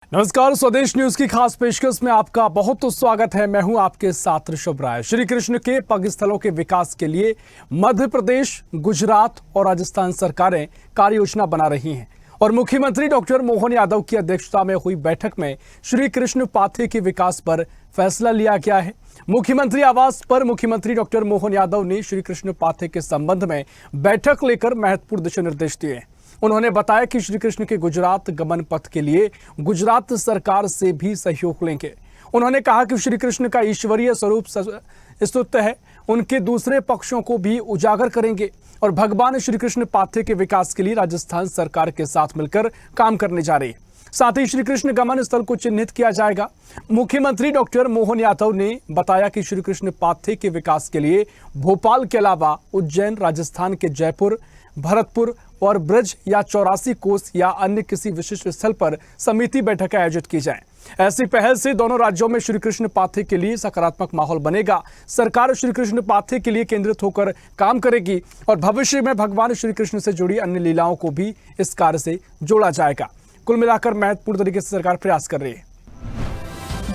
नमस्कार, स्वदेश न्यूज की खास पेशकश में आपका बहुत स्वागत है। मैं हूं आपके साथ ऋषभ राय। श्री कृष्ण के पग स्थलों के विकास के लिए मध्य प्रदेश, गुजरात और राजस्थान सरकारें कार्य योजना बना रही हैं और मुख्यमंत्री डॉक्टर मोहन यादव की अध्यक्षता में हुई बैठक में श्री कृष्ण पाथवे के विकास पर फैसला लिया गया है। मुख्यमंत्री आवास पर मुख्यमंत्री डॉक्टर मोहन यादव ने श्री कृष्ण पाथवे के संबंध में बैठक लेकर महत्वपूर्ण दिशा निर्देश दिए। उन्होंने बताया कि श्री कृष्ण के गुजरात गमन पथ के लिए गुजरात सरकार से भी सहयोग लेंगे। उन्होंने कहा कि श्री कृष्ण का ईश्वरीय स्वरूप स्तुत्य है, उनके दूसरे पक्षों को भी उजागर करेंगे और भगवान श्री कृष्ण पाथवे के विकास के लिए राजस्थान सरकार के साथ मिलकर काम करने जा रही है। साथ ही श्री कृष्ण गमन स्थल को चिन्हित किया जाएगा। मुख्यमंत्री डॉक्टर मोहन यादव ने बताया कि श्री कृष्ण पाथवे के विकास के लिए भोपाल के अलावा उज्जैन, राजस्थान के जयपुर, भरतपुर और ब्रज या 84 कोस या अन्य किसी विशिष्ट स्थल पर समिति बैठकें आयोजित की जाएं। ऐसी पहल से दोनों राज्यों में श्री कृष्ण पाथवे के लिए सकारात्मक माहौल बनेगा। सरकार श्री कृष्ण पाथवे के लिए केंद्रित होकर काम करेगी और भविष्य में भगवान श्री कृष्ण से जुड़ी अन्य लीलाओं को भी इस कार्य से जोड़ा जाएगा। कुल मिलाकर महत्वपूर्ण तरीके से सरकार प्रयास कर रही है।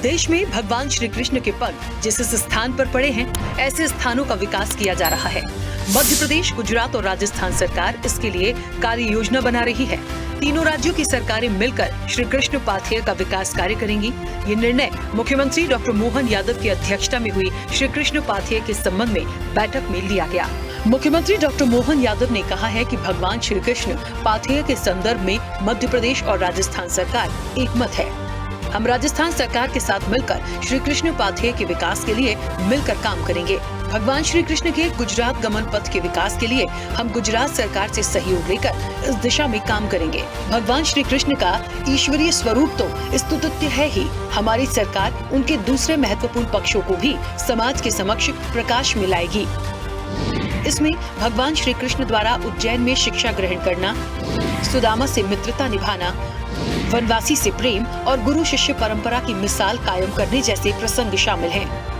देश में भगवान श्री कृष्ण के पग जिस स्थान पर पड़े हैं, ऐसे स्थानों का विकास किया जा रहा है। मध्य प्रदेश, गुजरात और राजस्थान सरकार इसके लिए कार्य योजना बना रही है। तीनों राज्यों की सरकारें मिलकर श्री कृष्ण पाथवे का विकास कार्य करेंगी। ये निर्णय मुख्यमंत्री डॉक्टर मोहन यादव की अध्यक्षता में हुई श्री कृष्ण पाथवे के संबंध में बैठक में लिया गया। मुख्यमंत्री डॉक्टर मोहन यादव ने कहा है कि भगवान श्री कृष्ण पाथवे के संदर्भ में मध्य प्रदेश और राजस्थान सरकार एकमत है। हम राजस्थान सरकार के साथ मिलकर श्री कृष्ण पाथवे के विकास के लिए मिलकर काम करेंगे। भगवान श्री कृष्ण के गुजरात गमन पथ के विकास के लिए हम गुजरात सरकार से सहयोग लेकर इस दिशा में काम करेंगे। भगवान श्री कृष्ण का ईश्वरीय स्वरूप तो स्तुत्य है ही, हमारी सरकार उनके दूसरे महत्वपूर्ण पक्षों को भी समाज के समक्ष प्रकाश में लाएगी। इसमें भगवान श्री कृष्ण द्वारा उज्जैन में शिक्षा ग्रहण करना, सुदामा से मित्रता निभाना, वनवासी से प्रेम और गुरु शिष्य परंपरा की मिसाल कायम करने जैसे प्रसंग शामिल हैं।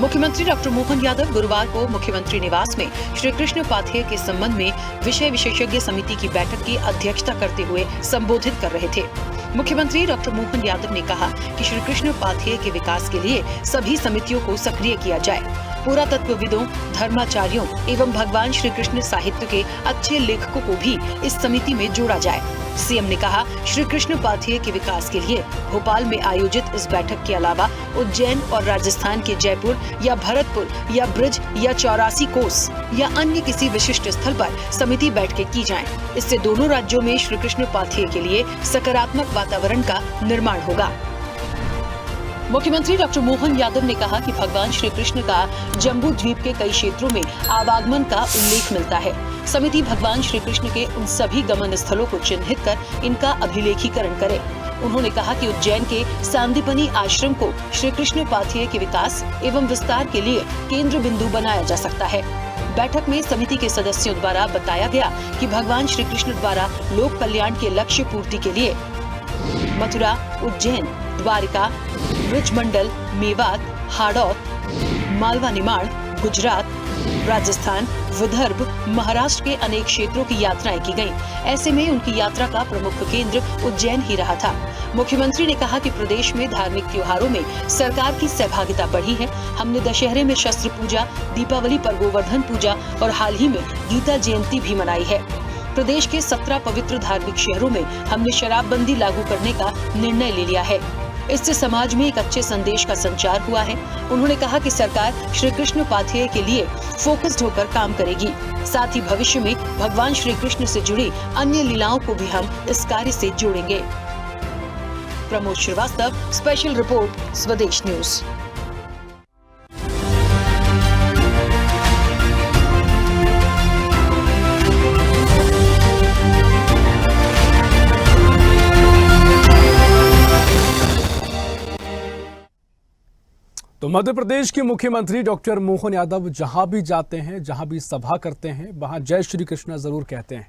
मुख्यमंत्री डॉक्टर मोहन यादव गुरुवार को मुख्यमंत्री निवास में श्री कृष्ण पाथवे के संबंध में विषय विशेषज्ञ समिति की बैठक की अध्यक्षता करते हुए संबोधित कर रहे थे। मुख्यमंत्री डॉक्टर मोहन यादव ने कहा कि श्री कृष्ण पाथवे के विकास के लिए सभी समितियों को सक्रिय किया जाए। पुरातत्वविदों, धर्माचार्यों एवं भगवान श्री कृष्ण साहित्य के अच्छे लेखकों को भी इस समिति में जोड़ा जाए। सीएम ने कहा, श्री कृष्ण पाथवे के विकास के लिए भोपाल में आयोजित इस बैठक के अलावा उज्जैन और राजस्थान के जयपुर या भरतपुर या ब्रज या 84 कोस या अन्य किसी विशिष्ट स्थल पर समिति बैठकें की जाएं। इससे दोनों राज्यों में श्री कृष्ण पाथवे के लिए सकारात्मक वातावरण का निर्माण होगा। मुख्यमंत्री डॉक्टर मोहन यादव ने कहा कि भगवान श्री कृष्ण का जम्बू द्वीप के कई क्षेत्रों में आवागमन का उल्लेख मिलता है। समिति भगवान श्री कृष्ण के उन सभी गमन स्थलों को चिन्हित कर इनका अभिलेखीकरण करे। उन्होंने कहा कि उज्जैन के सांदीपनी आश्रम को श्री कृष्ण पाथवे के विकास एवं विस्तार के लिए केंद्र बिंदु बनाया जा सकता है। बैठक में समिति के सदस्यों द्वारा बताया गया कि भगवान श्री कृष्ण द्वारा लोक कल्याण के लक्ष्य पूर्ति के लिए मथुरा, उज्जैन, द्वारिका, ब्रजमंडल, मेवात, हाड़ौत, मालवा निमाड़, गुजरात, राजस्थान, विदर्भ, महाराष्ट्र के अनेक क्षेत्रों की यात्राएं की गईं। ऐसे में उनकी यात्रा का प्रमुख केंद्र उज्जैन ही रहा था। मुख्यमंत्री ने कहा कि प्रदेश में धार्मिक त्योहारों में सरकार की सहभागिता बढ़ी है। हमने दशहरे में शस्त्र पूजा, दीपावली पर गोवर्धन पूजा और हाल ही में गीता जयंती भी मनाई है। प्रदेश के 17 पवित्र धार्मिक शहरों में हमने शराबबंदी लागू करने का निर्णय ले लिया है। इससे समाज में एक अच्छे संदेश का संचार हुआ है। उन्होंने कहा कि सरकार श्री कृष्ण पाथवे के लिए फोकस्ड होकर काम करेगी। साथ ही भविष्य में भगवान श्री कृष्ण से जुड़ी अन्य लीलाओं को भी हम इस कार्य से जोड़ेंगे। प्रमोद श्रीवास्तव, स्पेशल रिपोर्ट, स्वदेश न्यूज। तो मध्य प्रदेश के मुख्यमंत्री डॉक्टर मोहन यादव जहां भी जाते हैं, जहां भी सभा करते हैं, वहां जय श्री कृष्ण जरूर कहते हैं।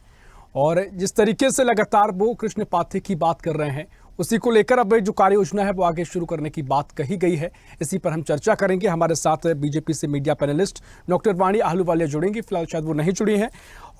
और जिस तरीके से लगातार वो कृष्ण पाथवे की बात कर रहे हैं, उसी को लेकर अब जो कार्य योजना है वो आगे शुरू करने की बात कही गई है। इसी पर हम चर्चा करेंगे। हमारे साथ बीजेपी से मीडिया पैनलिस्ट डॉक्टर वाणी आहलूवालिया जुड़ेंगी, फिलहाल शायद वो नहीं जुड़ी हैं।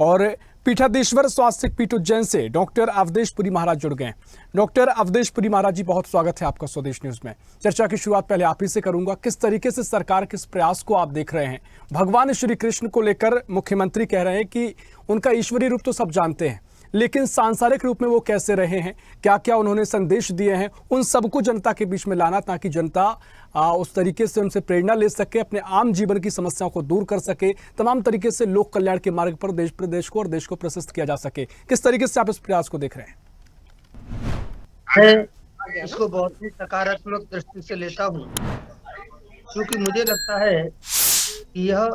और पीठाधीश्वर स्वास्थ्य पीठ उज्जैन से डॉक्टर अवधेश पुरी महाराज जुड़ गए। डॉक्टर अवधेश पुरी महाराज जी, बहुत स्वागत है आपका स्वदेश न्यूज में। चर्चा की शुरुआत पहले आप ही से करूंगा। किस तरीके से सरकार के इस प्रयास को आप देख रहे हैं? भगवान श्री कृष्ण को लेकर मुख्यमंत्री कह रहे हैं कि उनका ईश्वरीय रूप तो सब जानते हैं, लेकिन सांसारिक रूप में वो कैसे रहे हैं, क्या क्या उन्होंने संदेश दिए हैं, उन सबको जनता के बीच में लाना, ताकि जनता उस तरीके से उनसे प्रेरणा ले सके, अपने आम जीवन की समस्याओं को दूर कर सके, तमाम तरीके से लोक कल्याण के मार्ग पर देश प्रदेश को और देश को प्रशस्त किया जा सके। किस तरीके से आप इस प्रयास को देख रहे हैं? मैं इसको बहुत ही सकारात्मक दृष्टि से लेता हूँ, क्योंकि मुझे लगता है कि यह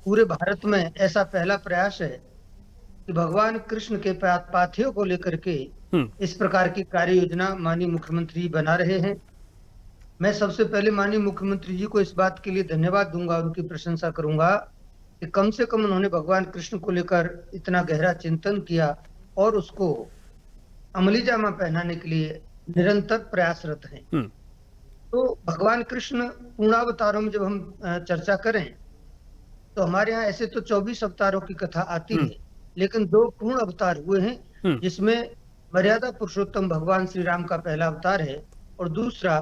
पूरे भारत में ऐसा पहला प्रयास है कि भगवान कृष्ण के पाथियों को लेकर के इस प्रकार की कार्य योजना माननीय मुख्यमंत्री बना रहे हैं। मैं सबसे पहले माननीय मुख्यमंत्री जी को इस बात के लिए धन्यवाद दूंगा, उनकी प्रशंसा करूंगा कि कम से कम उन्होंने भगवान कृष्ण को लेकर इतना गहरा चिंतन किया और उसको अमली जामा पहनाने के लिए निरंतर प्रयासरत हैं। तो भगवान कृष्ण पूर्णावतारों में जब हम चर्चा करें तो हमारे यहाँ ऐसे तो 24 अवतारों की कथा आती है, लेकिन 2 पूर्ण अवतार हुए हैं, जिसमें मर्यादा पुरुषोत्तम भगवान श्री राम का पहला अवतार है और दूसरा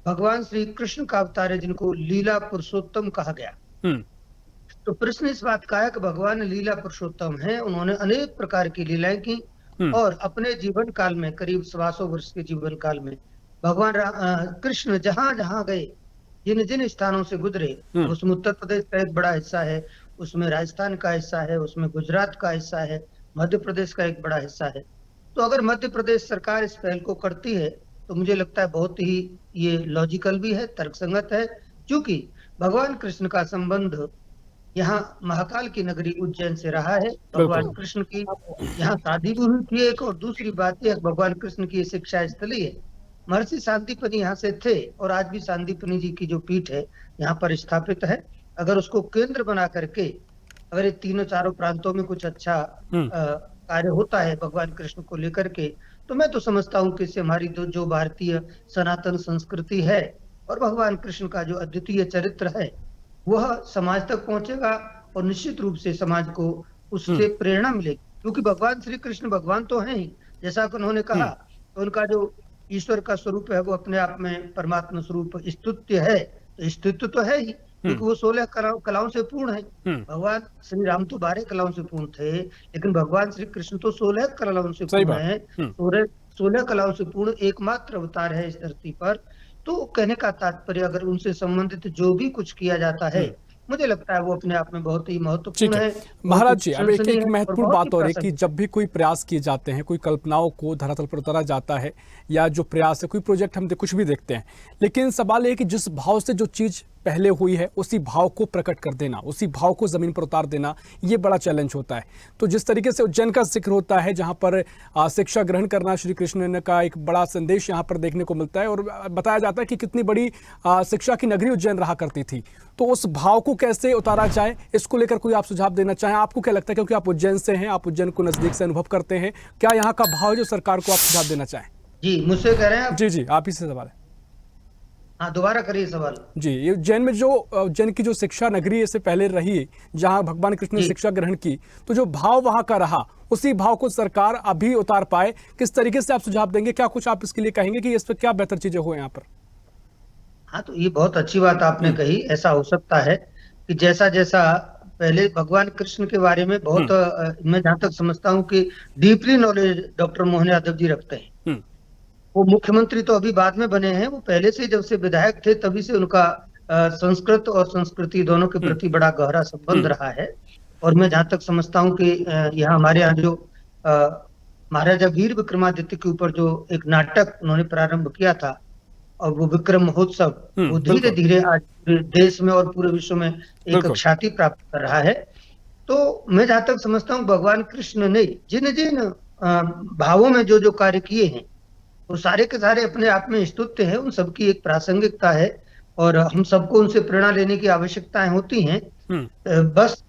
भगवान श्री कृष्ण का अवतार है, जिनको लीला पुरुषोत्तम कहा गया। तो प्रश्न इस बात का है कि भगवान लीला पुरुषोत्तम है, उन्होंने अनेक प्रकार की लीलाएं की और अपने जीवन काल में, करीब 125 वर्ष के जीवन काल में, भगवान कृष्ण जहां जहां गए, जिन जिन स्थानों से गुजरे, उसमें उत्तर प्रदेश का एक बड़ा हिस्सा है, उसमें राजस्थान का हिस्सा है, उसमें गुजरात का हिस्सा है, मध्य प्रदेश का एक बड़ा हिस्सा है। तो अगर मध्य प्रदेश सरकार इस पहल को करती है तो मुझे लगता है बहुत ही ये लॉजिकल भी है, तर्कसंगत है, क्योंकि भगवान कृष्ण का संबंध यहाँ महाकाल की नगरी उज्जैन से रहा है। भगवान कृष्ण की यहाँ शादी भी हुई थी एक, और दूसरी बात यह भगवान कृष्ण की शिक्षा स्थली है। महर्षि सांदीपनि यहाँ से थे और आज भी सांदीपनि जी की जो पीठ है यहाँ पर स्थापित है। अगर उसको केंद्र बना करके अगर ये तीनों चारों प्रांतों में कुछ अच्छा कार्य होता है भगवान कृष्ण को लेकर के, तो मैं तो समझता हूँ कि इससे हमारी जो भारतीय सनातन संस्कृति है और भगवान कृष्ण का जो अद्वितीय चरित्र है वह समाज तक पहुंचेगा और निश्चित रूप से समाज को उससे प्रेरणा मिलेगी, क्योंकि भगवान श्री कृष्ण भगवान तो हैं ही, जैसा कि उन्होंने कहा, तो उनका जो ईश्वर का स्वरूप है वो अपने आप में परमात्मा स्वरूप स्तुत्य है, तो स्तुत्य तो है ही, क्योंकि वो 16 कलाओं से पूर्ण है। भगवान श्री राम तो 12 कलाओं से पूर्ण थे, लेकिन भगवान श्री कृष्ण तो 16 कलाओं से पूर्ण है। 16 कलाओं से पूर्ण एकमात्र अवतार है इस धरती पर। तो कहने का तात्पर्य, अगर उनसे संबंधित जो भी कुछ किया जाता है, मुझे लगता है वो अपने आप में बहुत ही महत्वपूर्ण है। महाराज जी, अब एक महत्वपूर्ण बात और है कि जब भी कोई प्रयास किए जाते हैं, कोई कल्पनाओं को धरातल पर उतारा जाता है, या जो प्रयास है, कोई प्रोजेक्ट हम कुछ भी देखते हैं, लेकिन सवाल है कि जिस भाव से जो चीज पहले हुई है उसी भाव को प्रकट कर देना, उसी भाव को जमीन पर उतार देना, ये बड़ा चैलेंज होता है। तो जिस तरीके से उज्जैन का जिक्र होता है, जहां पर शिक्षा ग्रहण करना श्री कृष्ण का एक बड़ा संदेश यहाँ पर देखने को मिलता है, और बताया जाता है कि कितनी बड़ी शिक्षा की नगरी उज्जैन रहा करती थी। तो उस भाव को कैसे उतारा जाए, इसको लेकर कोई आप सुझाव देना चाहें? आपको क्या लगता है, क्योंकि आप उज्जैन से हैं, आप उज्जैन को नजदीक से अनुभव करते हैं, क्या यहाँ का भाव जो सरकार को आप सुझाव देना चाहें? जी, मुझसे कह रहे हैं? जी, आप ही से सवाल है। हाँ, दोबारा करिए सवाल। जी, ये उज्जैन में जो उज्जैन की जो शिक्षा नगरी से पहले रही, जहां भगवान कृष्ण ने शिक्षा ग्रहण की, तो जो भाव वहां का रहा, उसी भाव को सरकार अभी उतार पाए, किस तरीके से आप सुझाव देंगे? क्या कुछ आप इसके लिए कहेंगे कि इस पर क्या बेहतर चीजें हो यहाँ पर? हाँ, तो ये बहुत अच्छी बात आपने कही। ऐसा हो सकता है कि जैसा जैसा पहले भगवान कृष्ण के बारे में बहुत मैं जहां तक समझता हूँ कि deeply knowledge doctor Mohan Yadav ji रखते हैं। वो मुख्यमंत्री तो अभी बाद में बने हैं, वो पहले से जब से विधायक थे तभी से उनका संस्कृत और संस्कृति दोनों के प्रति बड़ा गहरा संबंध रहा है। और मैं जहां तक समझता हूँ कि यहाँ हमारे यहाँ जो महाराजा वीर विक्रमादित्य के ऊपर जो एक नाटक उन्होंने प्रारंभ किया था, और वो विक्रम महोत्सव, वो धीरे धीरे आज देश में और पूरे विश्व में एक ख्याति प्राप्त कर रहा है। तो मैं जहां तक समझता हूँ भगवान कृष्ण ने जिन जिन भावों में जो जो कार्य किए हैं, वो सारे के सारे अपने आप में स्तुत्य है, उन सबकी एक प्रासंगिकता है और हम सबको उनसे प्रेरणा लेने की आवश्यकताएं होती हैं। बस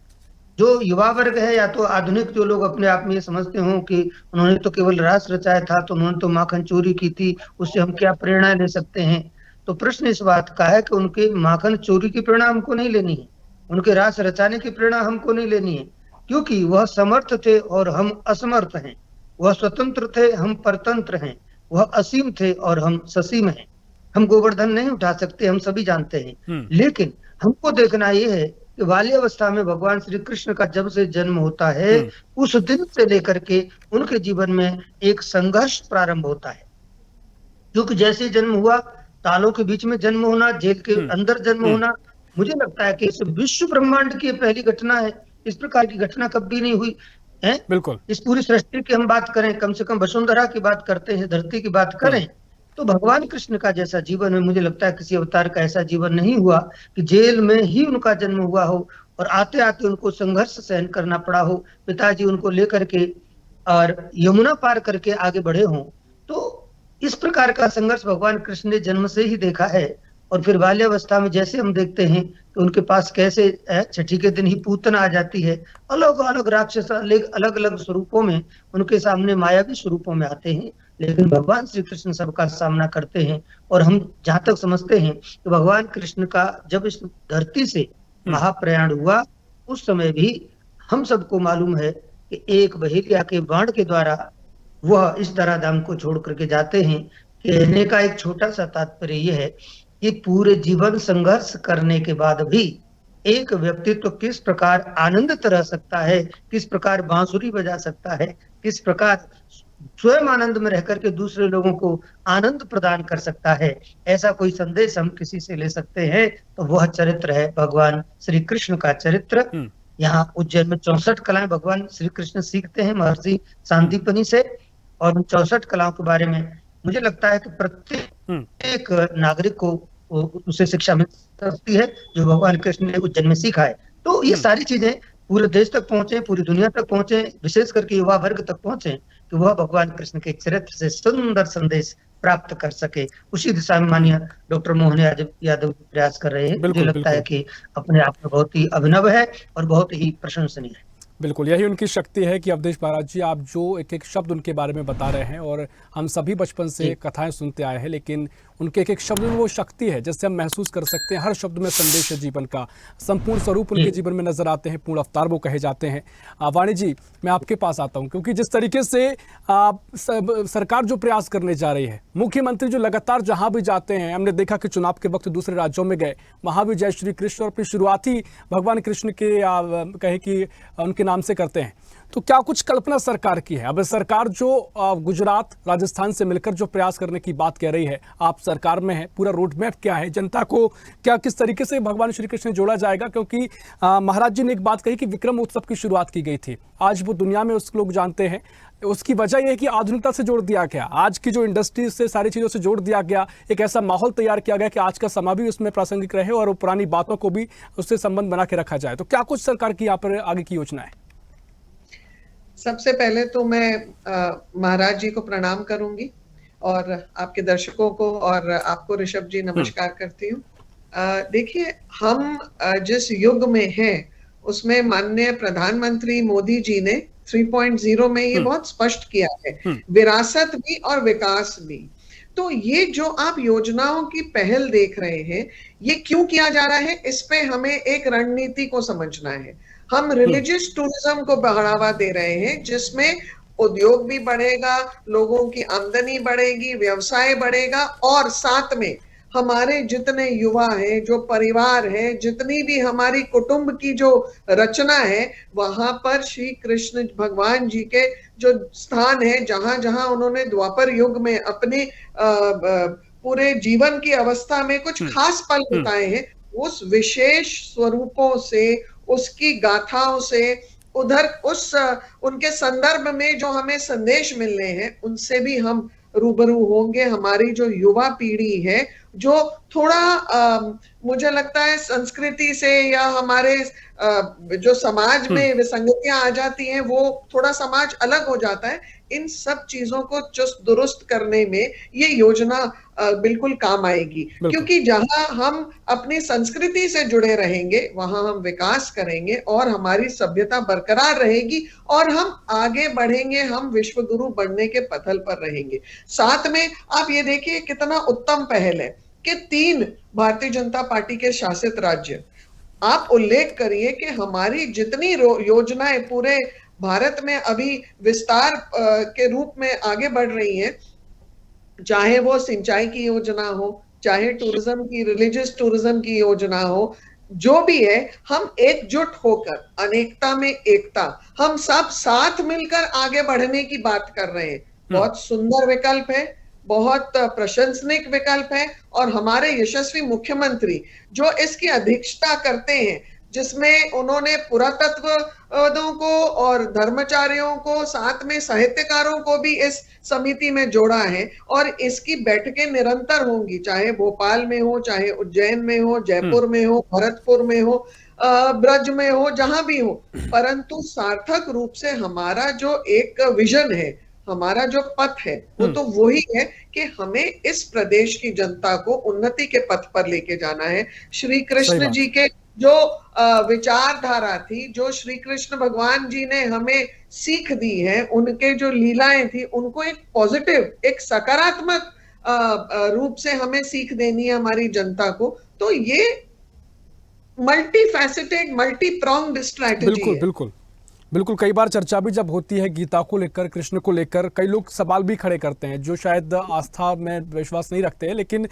जो युवा वर्ग है या तो आधुनिक जो लोग अपने आप में ये समझते हों कि उन्होंने तो केवल रस रचाया था, तो उन्होंने तो माखन चोरी की थी, उससे हम क्या प्रेरणा ले सकते हैं। तो प्रश्न इस बात का है कि उनके माखन चोरी की प्रेरणा हमको नहीं लेनी है, उनके रस रचाने की प्रेरणा हमको नहीं लेनी है, क्योंकि वह समर्थ थे और हम असमर्थ हैं। वह स्वतंत्र थे, हम परतंत्र हैं। वह असीम थे और हम ससीम हैं। हम गोवर्धन नहीं उठा सकते, हम सभी जानते हैं। लेकिन हमको देखना यह है कि बाल्यावस्था में भगवान श्री कृष्ण का जब से जन्म होता है, उस दिन से लेकर के उनके जीवन में एक संघर्ष प्रारंभ होता है। क्योंकि जैसे ही जन्म हुआ, तालों के बीच में जन्म होना, जेल के अंदर जन्म होना, मुझे लगता है कि इस विश्व ब्रह्मांड की पहली घटना है। इस प्रकार की घटना कभी नहीं हुई है। बिल्कुल। इस पूरी सृष्टि की हम बात करें, कम से कम वसुंधरा की बात करते हैं, धरती की बात करें, तो भगवान कृष्ण का जैसा जीवन है, मुझे लगता है किसी अवतार का ऐसा जीवन नहीं हुआ कि जेल में ही उनका जन्म हुआ हो और आते आते उनको संघर्ष सहन करना पड़ा हो, पिताजी उनको लेकर के और यमुना पार करके आगे बढ़े हों। तो इस प्रकार का संघर्ष भगवान कृष्ण ने जन्म से ही देखा है। और फिर बाल्यावस्था में जैसे हम देखते हैं कि उनके पास कैसे छठी के दिन ही पूतना आ जाती है, अलग अलग राक्षस अलग अलग स्वरूपों में उनके सामने मायावी स्वरूपों में आते हैं, लेकिन भगवान श्री कृष्ण सबका सामना करते हैं। और हम जहां तक समझते हैं कि भगवान कृष्ण का जब इस धरती से महाप्रयाण हुआ, उस समय भी हम सबको मालूम है कि एक बहेलिया के बाण के द्वारा वह इस धराधाम को छोड़ करके जाते हैं। कहने का एक छोटा सा तात्पर्य यह है कि पूरे जीवन संघर्ष करने के बाद भी एक व्यक्तित्व किस प्रकार आनंदित रह सकता है, किस प्रकार बांसुरी बजा सकता है, किस प्रकार स्वयं आनंद में रह करके दूसरे लोगों को आनंद प्रदान कर सकता है, ऐसा कोई संदेश हम किसी से ले सकते हैं तो वह चरित्र है भगवान श्री कृष्ण का चरित्र। यहाँ उज्जैन में 64 कलाएं भगवान श्री कृष्ण सीखते हैं महर्षि सांदीपनि से, और उन 64 कलाओं के बारे में मुझे लगता है कि प्रत्येक नागरिक को उसे शिक्षा मिल सकती है जो भगवान कृष्ण ने उज्जैन में सीखा है। तो ये सारी चीजें पूरे देश तक पहुंचे, पूरी दुनिया तक पहुंचे, विशेष करके युवा वर्ग तक पहुंचे, कि वह भगवान कृष्ण के चरित्र से सुंदर संदेश प्राप्त कर सके। उसी दिशा में माननीय डॉक्टर मोहन यादव प्रयास कर रहे हैं। मुझे लगता है कि अपने आप में बहुत ही अभिनव है और बहुत ही प्रशंसनीय है। बिल्कुल, यही उनकी शक्ति है कि अवधेश महाराज जी, आप जो एक एक शब्द उनके बारे में बता रहे हैं, और हम सभी बचपन से कथाएं सुनते आए हैं, लेकिन उनके एक एक शब्द में वो शक्ति है जिससे हम महसूस कर सकते हैं। हर शब्द में संदेश है जीवन का, संपूर्ण स्वरूप उनके जीवन में नजर आते हैं, पूर्ण अवतार वो कहे जाते हैं। वाणी जी, मैं आपके पास आता हूं, क्योंकि जिस तरीके से सरकार जो प्रयास करने जा रही है, मुख्यमंत्री जो लगातार जहां भी जाते हैं, हमने देखा कि चुनाव के वक्त दूसरे राज्यों में गए, वहां भी जय श्री कृष्ण और अपनी शुरुआत ही भगवान कृष्ण के कहे कि उनके नाम से करते हैं। तो क्या कुछ कल्पना सरकार की है? अब सरकार जो गुजरात राजस्थान से मिलकर जो प्रयास करने की बात कह रही है, आप सरकार में है, पूरा रोड मैप क्या है, जनता को क्या किस तरीके से भगवान श्री कृष्ण जोड़ा जाएगा? क्योंकि महाराज जी ने एक बात कही कि विक्रम उत्सव की शुरुआत की गई थी, आज वो दुनिया में उसको लोग जानते हैं। उसकी वजह यह है कि आधुनिकता से जोड़ दिया गया, आज की जो इंडस्ट्री से सारी चीज़ों से जोड़ दिया गया, एक ऐसा माहौल तैयार किया गया कि आज का समय भी उसमें प्रासंगिक रहे और पुरानी बातों को भी उससे संबंध बना के रखा जाए। तो क्या कुछ सरकार की यहाँ पर आगे की योजना है? सबसे पहले तो मैं महाराज जी को प्रणाम करूंगी और आपके दर्शकों को और आपको ऋषभ जी नमस्कार करती हूँ। देखिए, हम जिस युग में हैं उसमें माननीय प्रधानमंत्री मोदी जी ने 3.0 में ये बहुत स्पष्ट किया है, विरासत भी और विकास भी। तो ये जो आप योजनाओं की पहल देख रहे हैं, ये क्यों किया जा रहा है, इस पे हमें एक रणनीति को समझना है। हम रिलीजियस टूरिज्म को बढ़ावा दे रहे हैं, जिसमें उद्योग भी बढ़ेगा, लोगों की आमदनी बढ़ेगी, व्यवसाय बढ़ेगा, और साथ में हमारे जितने युवा हैं, जो परिवार है, जितनी भी हमारी कुटुंब की जो रचना है, वहां पर श्री कृष्ण भगवान जी के जो स्थान है, जहां जहां उन्होंने द्वापर युग में अपने पूरे जीवन की अवस्था में कुछ खास पल बिताए हैं, उस विशेष स्वरूपों से, उसकी गाथाओं से, उधर उस उनके संदर्भ में जो हमें संदेश मिलने हैं, उनसे भी हम रूबरू होंगे। हमारी जो युवा पीढ़ी है, जो थोड़ा मुझे लगता है संस्कृति से या हमारे जो समाज में विसंगतियां आ जाती हैं वो थोड़ा समाज अलग हो जाता है। इन सब चीजों को चुस्त दुरुस्त करने में ये योजना बिल्कुल काम आएगी, क्योंकि जहां हम अपनी संस्कृति से जुड़े रहेंगे वहां हम विकास करेंगे और हमारी सभ्यता बरकरार रहेगी और हम आगे बढ़ेंगे, हम विश्व गुरु बनने के पथल पर रहेंगे। साथ में आप ये देखिए कितना उत्तम पहल है कि 3 भारतीय जनता पार्टी के शासित राज्य, आप उल्लेख करिए कि हमारी जितनी योजनाएं पूरे भारत में अभी विस्तार के रूप में आगे बढ़ रही हैं, चाहे वो सिंचाई की योजना हो, चाहे टूरिज्म की, रिलीजियस टूरिज्म की योजना हो, जो भी है, हम एकजुट होकर अनेकता में एकता, हम सब साथ मिलकर आगे बढ़ने की बात कर रहे हैं। बहुत सुंदर विकल्प है, बहुत प्रशंसनीय विकल्प है और हमारे यशस्वी मुख्यमंत्री जो इसकी अध्यक्षता करते हैं, जिसमें उन्होंने पुरातत्वविदों को और धर्माचार्यों को, साथ में साहित्यकारों को भी इस समिति में जोड़ा है और इसकी बैठकें निरंतर होंगी, चाहे भोपाल में हो, चाहे उज्जैन में हो, जयपुर में हो, भरतपुर में हो, ब्रज में हो, जहां भी हो। परंतु सार्थक रूप से हमारा जो एक विजन है, हमारा जो पथ है, वो तो वही है कि हमें इस प्रदेश की जनता को उन्नति के पथ पर लेके जाना है। श्री कृष्ण जी के जो विचारधारा थी, जो श्री कृष्ण भगवान जी ने हमें सीख दी है, उनके जो लीलाएं थी, उनको एक पॉजिटिव, एक सकारात्मक रूप से हमें सीख देनी है हमारी जनता को। तो ये multi faceted, multi pronged strategy है। बिल्कुल बिल्कुल। कई बार चर्चा भी जब होती है गीता को लेकर, कृष्ण को लेकर, कई लोग सवाल भी खड़े करते हैं जो शायद आस्था में विश्वास नहीं रखते हैं, लेकिन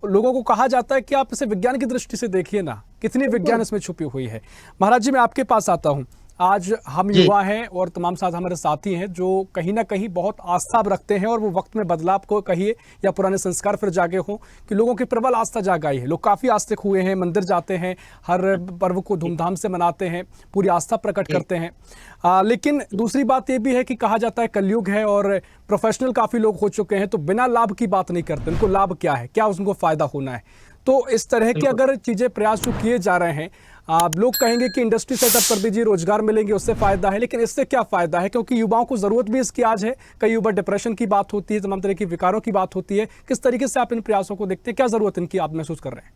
लोगों को कहा जाता है कि आप इसे विज्ञान की दृष्टि से देखिए ना, कितनी विज्ञान इसमें छुपी हुई है। महाराज जी, मैं आपके पास आता हूं। आज हम युवा हैं और तमाम साथ हमारे साथी हैं जो कहीं ना कहीं बहुत आस्था रखते हैं और वो वक्त में बदलाव को कहिए या पुराने संस्कार फिर जागे हों कि लोगों की प्रबल आस्था जाग आई है। लोग काफ़ी आस्तिक हुए हैं, मंदिर जाते हैं, हर पर्व को धूमधाम से मनाते हैं, पूरी आस्था प्रकट करते हैं। लेकिन दूसरी बात ये भी है कि कहा जाता है कलयुग है और प्रोफेशनल काफ़ी लोग हो चुके हैं, तो बिना लाभ की बात नहीं करते। उनको लाभ क्या है, क्या उनको फ़ायदा होना है। तो इस तरह के अगर चीज़ें प्रयास जो किए जा रहे हैं, आप लोग कहेंगे कि इंडस्ट्री सेटअप कर दीजिए, रोजगार मिलेंगे, उससे फायदा है, लेकिन इससे क्या फायदा है? क्योंकि युवाओं को जरूरत भी इसकी आज है। कई युवा डिप्रेशन की बात होती है, तमाम तरह की विकारों की बात होती है। किस तरीके से आप इन प्रयासों को देखते हैं, क्या जरूरत इनकी आप महसूस कर रहे हैं?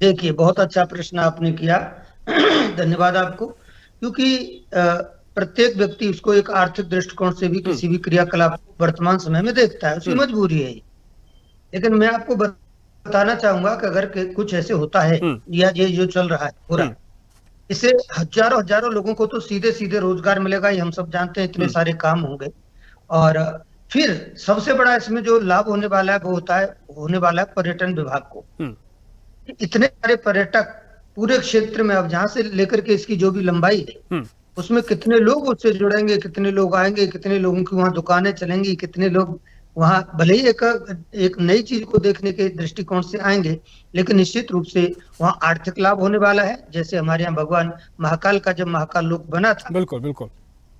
देखिए, बहुत अच्छा प्रश्न आपने किया, धन्यवाद आपको। क्योंकि प्रत्येक व्यक्ति उसको एक आर्थिक दृष्टिकोण से भी किसी भी क्रियाकलाप वर्तमान समय में देखता है, उसकी मजबूरी है। लेकिन मैं आपको बताना चाहूंगा कि अगर कुछ ऐसे होता है या ये जो चल रहा है पूरा, इससे हजारों लोगों को तो सीधे सीधे रोजगार मिलेगा, ये हम सब जानते हैं, इतने सारे काम होंगे। और फिर सबसे बड़ा इसमें जो लाभ होने वाला है वो होने वाला है पर्यटन विभाग को। इतने सारे पर्यटक पूरे क्षेत्र में, अब जहां से लेकर के इसकी जो भी लंबाई है, उसमें कितने लोग उससे जुड़ेंगे, कितने लोग आएंगे, कितने लोगों की वहां दुकानें चलेंगी, कितने लोग वहां भले ही एक नई चीज को देखने के दृष्टिकोण से आएंगे, लेकिन निश्चित रूप से वहां आर्थिक लाभ होने वाला है। जैसे हमारे यहाँ भगवान महाकाल का जब महाकाल लोक बना था, बिल्कुल बिल्कुल,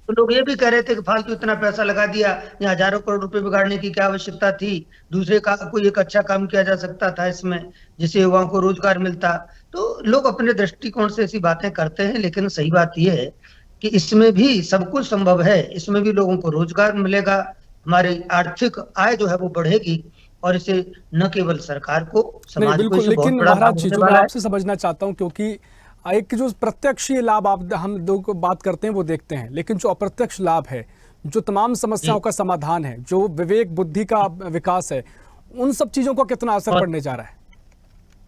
तो लोग ये भी कह रहे थे कि फालतू इतना पैसा लगा दिया, यहाँ हजारों करोड़ रुपए बिगाड़ने की क्या आवश्यकता थी, दूसरे का कोई एक अच्छा काम किया जा सकता था इसमें, जिससे युवाओं को रोजगार मिलता। तो लोग अपने दृष्टिकोण से ऐसी बातें करते हैं, लेकिन सही बात यह है कि इसमें भी सब कुछ संभव है। इसमें भी लोगों को रोजगार मिलेगा, हमारी आर्थिक आय जो है वो बढ़ेगी, और इसे न केवल सरकार को, समाज को, लेकिन महाराज जी, जो मैं आपसे समझना चाहता हूं, क्योंकि एक जो प्रत्यक्ष ये लाभ आप हम लोग बात करते हैं वो देखते हैं, लेकिन जो अप्रत्यक्ष लाभ है, जो तमाम समस्याओं का समाधान है, जो विवेक बुद्धि का विकास है, उन सब चीजों का कितना असर पड़ने जा रहा है?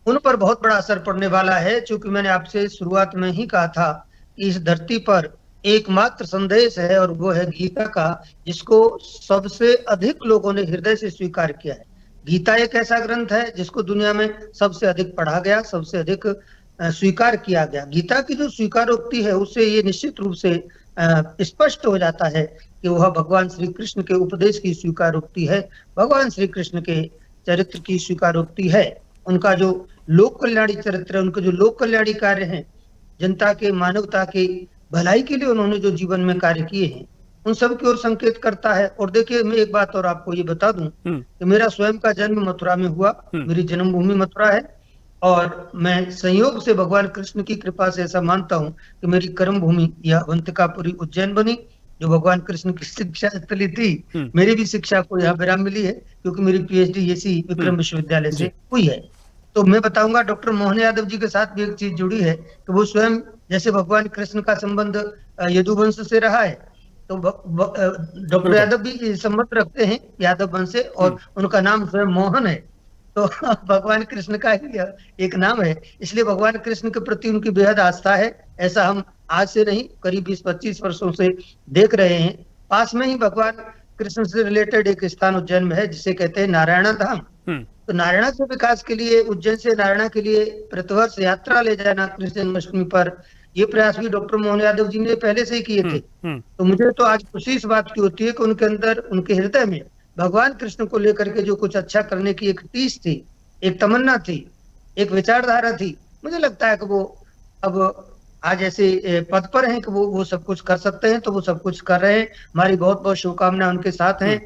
उन पर बहुत बड़ा असर पड़ने वाला है। चूंकि मैंने आपसे शुरुआत में ही कहा था कि इस धरती पर एकमात्र संदेश है और वो है गीता का, जिसको सबसे अधिक लोगों ने हृदय से स्वीकार किया है। गीता एक ऐसा ग्रंथ है जिसको दुनिया में सबसे अधिक पढ़ा गया, सबसे अधिक स्वीकार किया गया। गीता की जो स्वीकारोक्ति है उससे ये निश्चित रूप से स्पष्ट हो जाता है कि वह भगवान श्री कृष्ण के उपदेश की स्वीकारोक्ति है, भगवान श्री कृष्ण के चरित्र की स्वीकारोक्ति है। उनका जो लोक कल्याणी चरित्र है, उनके जो लोक कल्याणी कार्य हैं, जनता के, मानवता के भलाई के लिए उन्होंने जो जीवन में कार्य किए हैं, उन सब की ओर संकेत करता है। और देखिए, मैं एक बात और आपको ये बता दूं कि मेरा स्वयं का जन्म मथुरा में हुआ, मेरी जन्मभूमि मथुरा है, और मैं संयोग से भगवान कृष्ण की कृपा से ऐसा मानता हूँ कि मेरी कर्म भूमि यह अवंतिकापुरी उज्जैन बनी, जो भगवान कृष्ण की शिक्षा स्थली थी। मेरी भी शिक्षा को यहाँ विराम मिली है, क्योंकि मेरी पीएचडी इसी विक्रम विश्वविद्यालय से हुई है। तो मैं बताऊंगा, डॉक्टर मोहन यादव जी के साथ भी एक चीज जुड़ी है कि वो स्वयं, जैसे भगवान कृष्ण का संबंध यदुवंश से रहा है, तो डॉक्टर यादव भी संबंध रखते हैं यादव वंश से, और उनका नाम स्वयं मोहन है। तो भगवान कृष्ण का ही एक नाम है, इसलिए भगवान कृष्ण के प्रति उनकी बेहद आस्था है। ऐसा हम आज से नहीं, करीब 20-25 वर्षों से देख रहे हैं। पास में ही भगवान कृष्ण से रिलेटेड एक स्थान उज्जैन में है, जिसे कहते हैं नारायणा धाम। तो नारायणा के विकास के लिए, उज्जैन से नारायणा के लिए प्रतिवर्ष यात्रा ले जाना कृष्ण जन्माष्टमी पर, ये प्रयास भी डॉक्टर मोहन यादव जी ने पहले से ही किए थे। तो मुझे तो आज खुशी इस बात की होती है कि उनके अंदर, उनके हृदय में भगवान कृष्ण को लेकर के जो कुछ अच्छा करने की एक टीस थी, एक तमन्ना थी, एक विचारधारा थी। मुझे लगता है कि वो अब आज ऐसे पद पर हैं कि वो सब कुछ कर सकते हैं, तो वो सब कुछ कर रहे हैं। हमारी बहुत बहुत शुभकामनाएं उनके साथ हैं,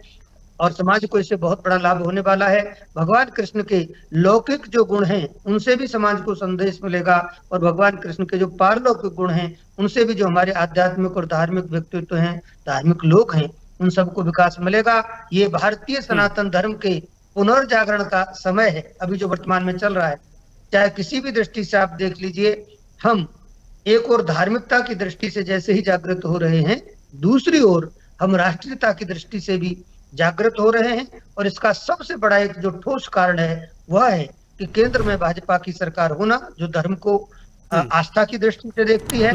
और समाज को इससे बहुत बड़ा लाभ होने वाला है। भगवान कृष्ण के लौकिक जो गुण हैं, उनसे भी समाज को संदेश मिलेगा, और भगवान कृष्ण के जो पारलौकिक गुण हैं, उनसे भी जो हमारे आध्यात्मिक और धार्मिक व्यक्तित्व हैं, धार्मिक लोग हैं, उन सबको विकास मिलेगा। ये भारतीय सनातन धर्म के पुनर्जागरण का समय है, अभी जो वर्तमान में चल रहा है। चाहे किसी भी दृष्टि से आप देख लीजिए, हम एक और धार्मिकता की दृष्टि से जैसे ही जागृत हो रहे हैं, दूसरी ओर हम राष्ट्रीयता की दृष्टि से भी जागृत हो रहे हैं। और इसका सबसे बड़ा एक जो ठोस कारण है, वह है कि केंद्र में भाजपा की सरकार होना, जो धर्म को आस्था की दृष्टि से देखती है,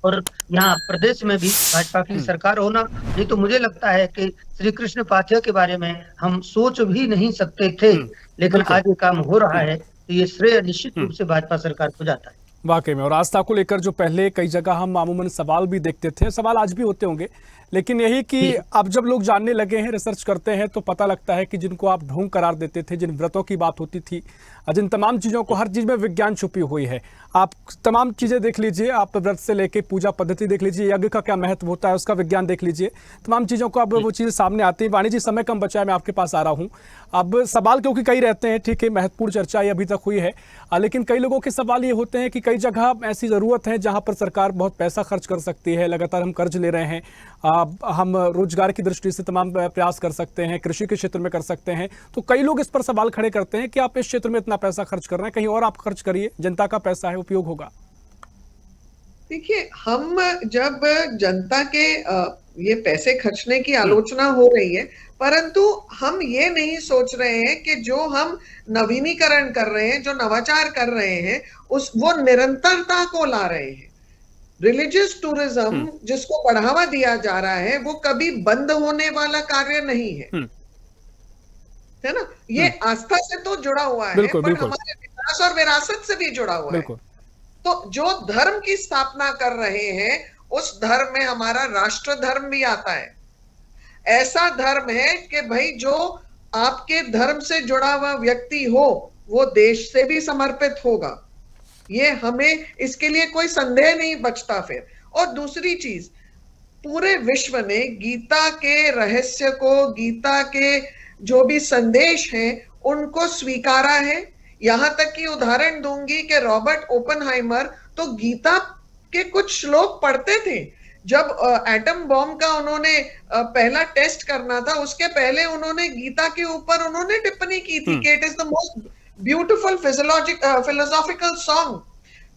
और यहाँ प्रदेश में भी भाजपा की सरकार होना। नहीं तो मुझे लगता है कि श्री कृष्ण पाठ्य के बारे में हम सोच भी नहीं सकते थे, लेकिन आज ये काम हो रहा है, तो ये श्रेय निश्चित रूप से भाजपा सरकार को जाता है। वाकई में। और आस्था को लेकर जो पहले कई जगह हम अमूमन सवाल भी देखते थे, सवाल आज भी होते होंगे, लेकिन यही कि अब जब लोग जानने लगे हैं, रिसर्च करते हैं, तो पता लगता है कि जिनको आप ढोंग करार देते थे, जिन व्रतों की बात होती थी, जिन तमाम चीज़ों को, हर चीज़ में विज्ञान छुपी हुई है। आप तमाम चीज़ें देख लीजिए, आप व्रत से लेके पूजा पद्धति देख लीजिए, यज्ञ का क्या महत्व होता है उसका विज्ञान देख लीजिए, तमाम चीज़ों को अब वो चीज़ें सामने आती हैं। वाणी जी, समय कम बचा है, मैं आपके पास आ रहा हूँ। अब सवाल क्योंकि कई रहते हैं, ठीक है, महत्वपूर्ण चर्चा ये अभी तक हुई है, लेकिन कई लोगों के सवाल ये होते हैं कि कई जगह ऐसी ज़रूरत है जहाँ पर सरकार बहुत पैसा खर्च कर सकती है, लगातार हम कर्ज ले रहे हैं, हम रोजगार की दृष्टि से तमाम प्रयास कर सकते हैं, कृषि के क्षेत्र में कर सकते हैं। तो कई लोग इस पर सवाल खड़े करते हैं कि आप इस क्षेत्र में इतना पैसा खर्च कर रहे हैं, कहीं और आप खर्च करिए, जनता का पैसा है, उपयोग होगा। देखिए, हम जब जनता के ये पैसे खर्चने की आलोचना हो रही है, परंतु हम ये नहीं सोच रहे हैं कि जो हम नवीनीकरण कर रहे हैं, जो नवाचार कर रहे हैं, वो निरंतरता को ला रहे हैं। रिलीजियस टूरिज्म जिसको बढ़ावा दिया जा रहा है, वो कभी बंद होने वाला कार्य नहीं है ना। ये आस्था से तो जुड़ा हुआ है, पर हमारे विकास और विरासत से भी जुड़ा हुआ है। तो जो धर्म की स्थापना कर रहे हैं, उस धर्म में हमारा राष्ट्र धर्म भी आता है। ऐसा धर्म है कि भाई जो आपके धर्म से जुड़ा हुआ व्यक्ति हो, वो देश से भी समर्पित होगा। ये हमें इसके लिए कोई संदेह नहीं बचता फिर। और दूसरी चीज, पूरे विश्व ने गीता के रहस्य को, गीता के जो भी संदेश हैं, उनको स्वीकारा है। यहां तक कि उदाहरण दूंगी कि रॉबर्ट ओपनहाइमर तो गीता के कुछ श्लोक पढ़ते थे। जब एटम बॉम्ब का उन्होंने पहला टेस्ट करना था, उसके पहले उन्होंने गीता के ऊपर उन्होंने टिप्पणी की थी कि it is the most beautiful philosophical song.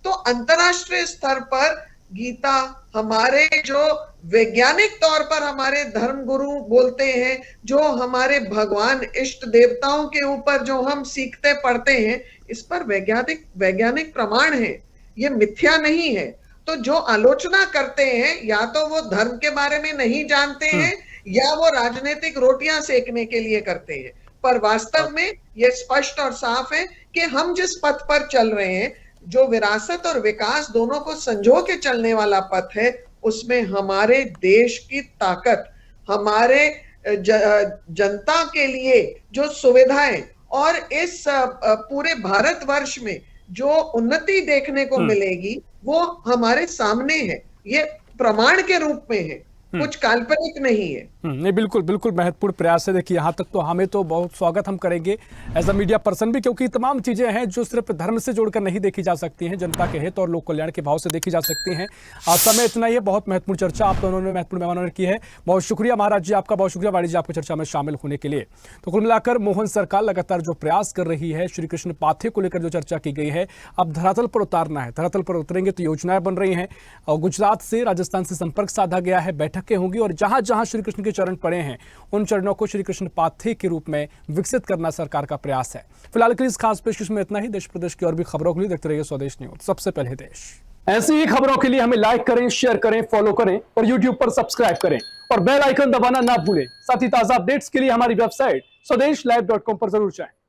तो अंतरराष्ट्रीय स्तर पर गीता हमारे जो वैज्ञानिक तौर पर हमारे धर्म गुरु बोलते हैं, जो हमारे भगवान इष्ट देवताओं के ऊपर जो हम सीखते पढ़ते हैं, इस पर वैज्ञानिक प्रमाण है, ये मिथ्या नहीं है। तो जो आलोचना करते हैं, या तो वो धर्म के बारे में नहीं जानते हैं, या वो राजनीतिक रोटियां सेकने के लिए करते हैं। पर वास्तव में ये स्पष्ट और साफ है कि हम जिस पथ पर चल रहे हैं, जो विरासत और विकास दोनों को संजो के चलने वाला पथ है, उसमें हमारे देश की ताकत, हमारे जनता के लिए जो सुविधाएं और इस पूरे भारतवर्ष में जो उन्नति देखने को मिलेगी, वो हमारे सामने है। ये प्रमाण के रूप में है, कुछ काल्पनिक नहीं है। नहीं, बिल्कुल बिल्कुल महत्वपूर्ण प्रयास है। देखिए, यहाँ तक तो हमें तो बहुत स्वागत हम करेंगे एज अ मीडिया पर्सन भी, क्योंकि तमाम चीजें हैं जो सिर्फ धर्म से जोड़कर नहीं देखी जा सकती हैं, जनता के हित और लोक कल्याण के भाव से देखी जा सकती हैं। आज समय इतना ही है, बहुत महत्वपूर्ण चर्चा आप दोनों ने महत्वपूर्ण मेहमानों ने की है। बहुत शुक्रिया महाराज जी आपका, बहुत शुक्रिया वाणी जी आपको चर्चा में शामिल होने के लिए। तो कुल मिलाकर मोहन सरकार लगातार जो प्रयास कर रही है, श्री कृष्ण पाथेय को लेकर जो चर्चा की गई है, अब धरातल पर उतारना है। धरातल पर उतरेंगे तो योजनाएं बन रही हैं और गुजरात से राजस्थान से संपर्क साधा गया है, बैठकें होंगी और जहां जहां श्री कृष्ण के चरण पड़े हैं उन चरणों को श्री कृष्ण पाथेय के रूप में विकसित करना सरकार का प्रयास है। फिलहाल के लिए इस खास पेशकश में इतना ही। देश प्रदेश की और भी खबरों के लिए देखते रहिए स्वदेश न्यूज, सबसे पहले देश। ऐसी ही खबरों के लिए हमें लाइक करें, शेयर करें, फॉलो करें और यूट्यूब पर सब्सक्राइब करें और बेल आइकन दबाना ना भूलें। साथ ही ताजा अपडेट्स के लिए हमारी वेबसाइट swadesh live.com पर जरूर जाएं।